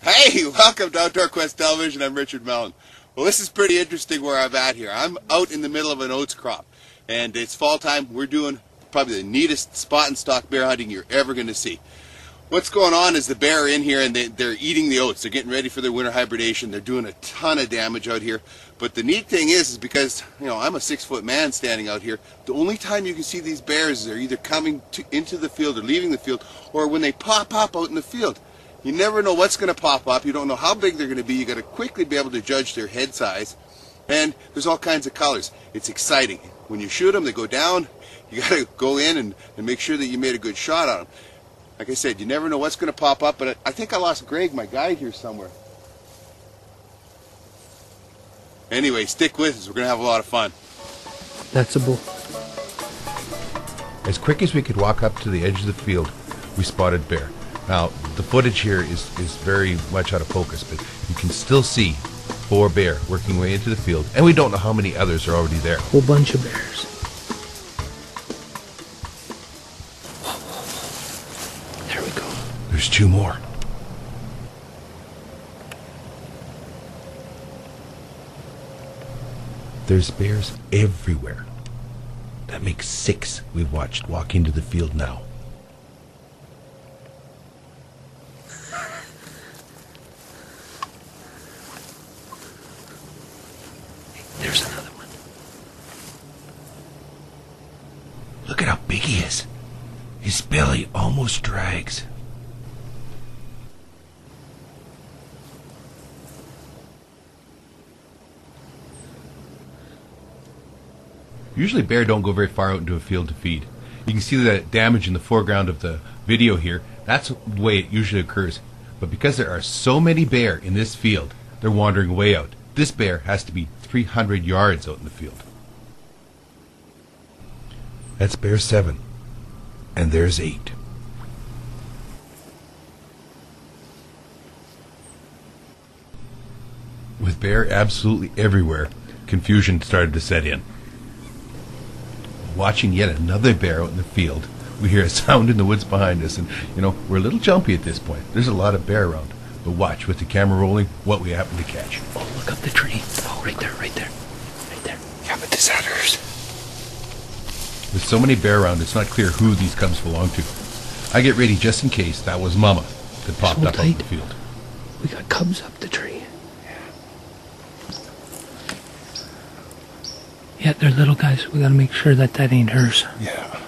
Hey, welcome to Outdoor Quest Television. I'm Richard Mellon. Well, this is pretty interesting where I'm at here. I'm out in the middle of an oats crop, and it's fall time. We're doing probably the neatest spot and stalk bear hunting you're ever going to see. What's going on is the bear are in here and they're eating the oats. They're getting ready for their winter hibernation. They're doing a ton of damage out here. But the neat thing is because, I'm a 6-foot man standing out here, the only time you can see these bears is they're either coming into the field or leaving the field, or when they pop up out in the field. You never know what's going to pop up. You don't know how big they're going to be. You got to quickly be able to judge their head size. And there's all kinds of colors. It's exciting. When you shoot them, they go down. You got to go in and make sure that you made a good shot on them. Like I said, you never know what's going to pop up, but I think I lost Greg, my guide, here somewhere. Anyway, stick with us. We're going to have a lot of fun. That's a bull. As quick as we could walk up to the edge of the field, we spotted bear. Now, the footage here is very much out of focus, but you can still see 4 bear working way into the field, and we don't know how many others are already there. A whole bunch of bears. There we go. There's 2 more. There's bears everywhere. That makes 6 we've watched walk into the field now. There's another one. Look at how big he is. His belly almost drags. Usually bear don't go very far out into a field to feed. You can see that damage in the foreground of the video here. That's the way it usually occurs. But because there are so many bear in this field, they're wandering way out. This bear has to be 300 yards out in the field. That's bear 7. And there's 8. With bear absolutely everywhere, confusion started to set in. Watching yet another bear out in the field, we hear a sound in the woods behind us, and we're a little jumpy at this point. There's a lot of bear around. But watch, with the camera rolling, what we happen to catch. Oh, look up the tree. Oh, right there, right there. Right there. Yeah, but this others. With so many bear around, it's not clear who these cubs belong to. I get ready just in case that was Mama that popped up out in the field. We got cubs up the tree. Yeah, they're little guys. We gotta make sure that ain't hers. Yeah.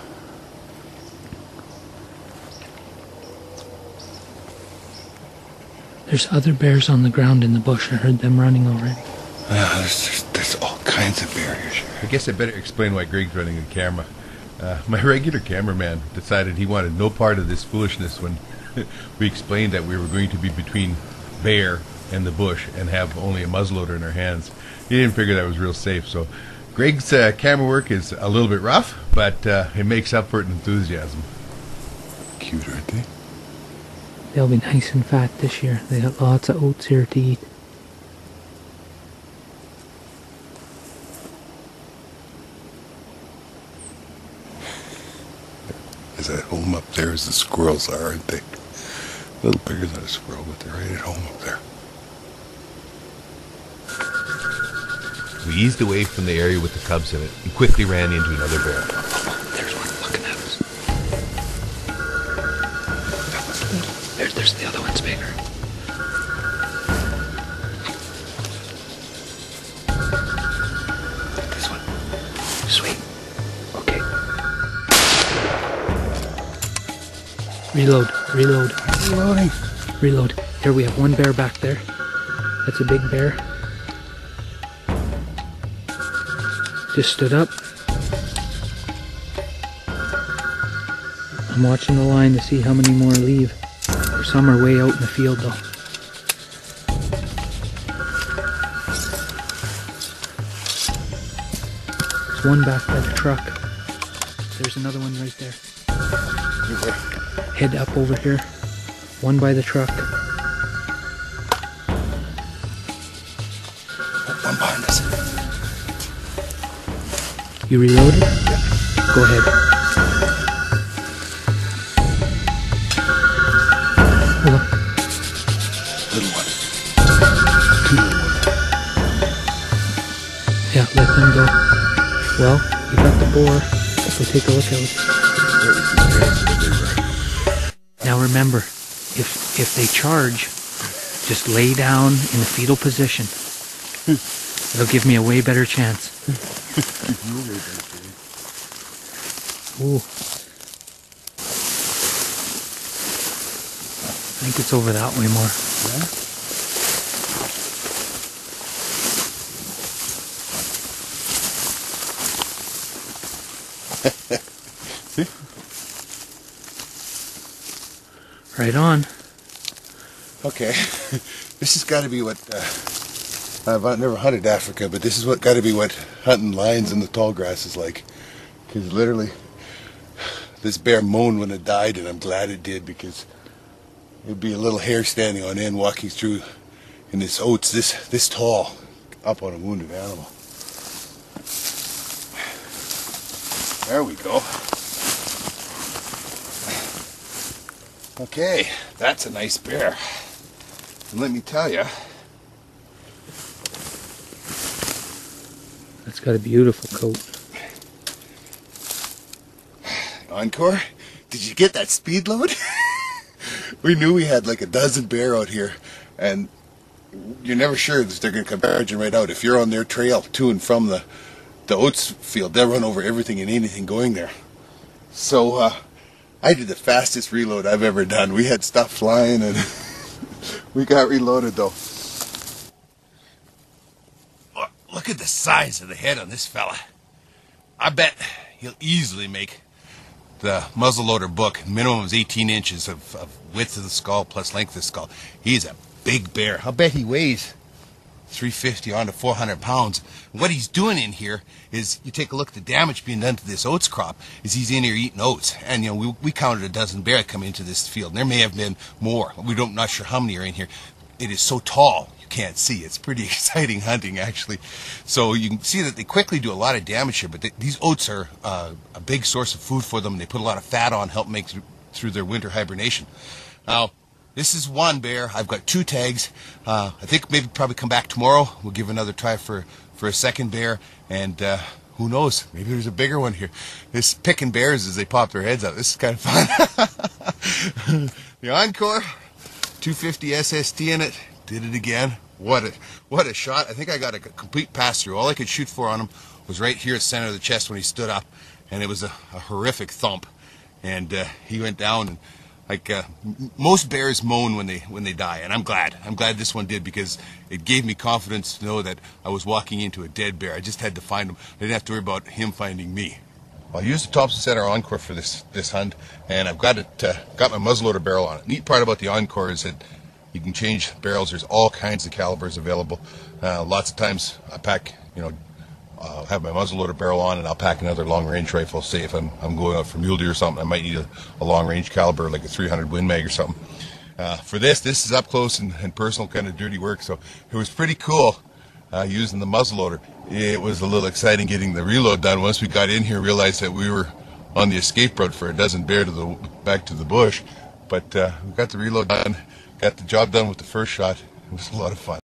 There's other bears on the ground in the bush. I heard them running already. There's all kinds of bear here. I guess I better explain why Greg's running the camera. My regular cameraman decided he wanted no part of this foolishness when we explained that we were going to be between bear and the bush and have only a muzzleloader in our hands. He didn't figure that was real safe, so Greg's camera work is a little bit rough, but it makes up for it in enthusiasm. Cute, aren't they? They'll be nice and fat this year. They got lots of oats here to eat. Is that home up there as the squirrels are, aren't they? A little bigger than a squirrel, but they're right at home up there. We eased away from the area with the cubs in it and quickly ran into another bear. There's one looking at us. There's the other one's bigger. This one. Sweet. Okay. Reload. Reloading. Reload. Here we have one bear back there. That's a big bear. Just stood up. I'm watching the line to see how many more leave. Some are way out in the field though. There's one back by the truck. There's another one right there. Head up over here. One by the truck. One behind us. You reloaded? Yeah. Go ahead. Hold on. Little one. Yeah, let them go. Well, you got the boar. So take a look at it. Now remember, if they charge, just lay down in the fetal position. It'll give me a way better chance. Ooh. I think it's over that way more. Yeah? Right on. Okay, this has got to be what, I've never hunted Africa, but this is what got to be what hunting lions in the tall grass is like. Because literally, this bear moaned when it died, and I'm glad it did, because it'd be a little hair standing on end walking through in this oats this tall up on a wounded animal. There we go. Okay, that's a nice bear. And let me tell you, That's got a beautiful coat. Encore, did you get that speed load? We knew we had like a dozen bear out here, and you're never sure that they're going to come charging right out. If you're on their trail to and from the oats field, they'll run over everything and anything going there. So I did the fastest reload I've ever done. We had stuff flying and we got reloaded though. Look at the size of the head on this fella. I bet he'll easily make the muzzleloader book. Minimum is 18 inches of width of the skull plus length of the skull. He's a big bear. I'll bet he weighs 350 on to 400 pounds. What he's doing in here is, you take a look at the damage being done to this oats crop, is he's in here eating oats. And you know, we counted a dozen bear come into this field, and there may have been more. Not sure how many are in here. It is so tall you can't see. It's pretty exciting hunting, actually. So you can see that they quickly do a lot of damage here, but these oats are a big source of food for them. They put a lot of fat on, help make through their winter hibernation. Now, this is one bear. I've got 2 tags. I think maybe probably come back tomorrow. We'll give another try for a second bear, and who knows? Maybe there's a bigger one here. This picking bears as they pop their heads out. This is kind of fun. The Encore, 250 SST in it. Did it again. What a shot. I think I got a complete pass through. All I could shoot for on him was right here at the center of the chest when he stood up, and it was a horrific thump. And he went down, and like most bears moan when they die, and I'm glad this one did, because it gave me confidence to know that I was walking into a dead bear. I just had to find him. I didn't have to worry about him finding me. I'll use the Thompson Center Encore for this hunt, and I've got my muzzleloader barrel on it. Neat part about the Encore is that you can change barrels. There's all kinds of calibers available. Lots of times I pack, I'll have my muzzleloader barrel on, and I'll pack another long-range rifle. Say if I'm going out for mule deer or something, I might need a long-range caliber, like a 300 Win Mag or something. For this is up close and personal, kind of dirty work, so it was pretty cool using the muzzleloader. It was a little exciting getting the reload done. Once we got in here, realized that we were on the escape route for a dozen bear back to the bush, but we got the reload done, got the job done with the first shot. It was a lot of fun.